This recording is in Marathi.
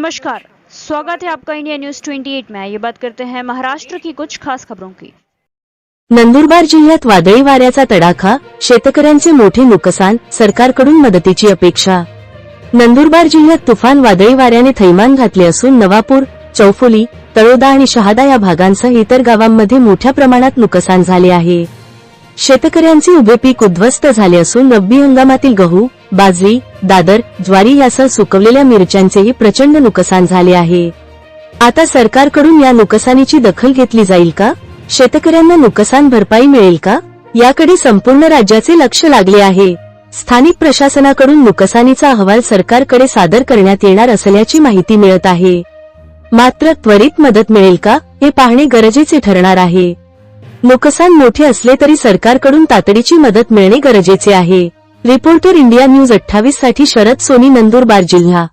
नमस्कार, स्वागत है आपका इंडिया न्यूज 28 में। ये बात करते हैं महाराष्ट्र की कुछ खास खबरों की। नंदुरबार जिल्ह्यात वादळी वाऱ्याचा तडाखा, शेतकऱ्यांचे मोठे नुकसान, सरकारकडून मदतीची अपेक्षा। नंदुरबार जिल्ह्यात तुफान वादळी वाऱ्याने थैमान घातले असून नवापूर, चौफुली, तळोदा आणि शहादा या भागांसह इतर गावांमध्ये मोठ्या प्रमाणात नुकसान झाले आहे। शेतकऱ्यांचे उभे पीक उद्ध्वस्त झाले असून रब्बी हंगामातील गहू, बाजरी, दादर, ज्वारी यासह सुकवलेल्या मिरच्यांचेही प्रचंड नुकसान झाले आहे। आता सरकारकडून या नुकसानीची दखल घेतली जाईल का? शेतकऱ्यांना नुकसान भरपाई मिळेल का? याकडे संपूर्ण राज्याचे लक्ष लागले आहे। स्थानिक प्रशासनाकडून नुकसानीचा अहवाल सरकारकडे सादर करण्यात येणार असल्याची माहिती मिळत आहे। मात्र त्वरित मदत मिळेल का, हे पाहणे गरजेचे ठरणार आहे। नुकसान मोठे असले तरी सरकारकडून तातडीची मदत मिळणे गरजेचे आहे। रिपोर्टर इंडिया न्यूज 28 साठी शरद सोनी, नंदुरबार जिल्हा।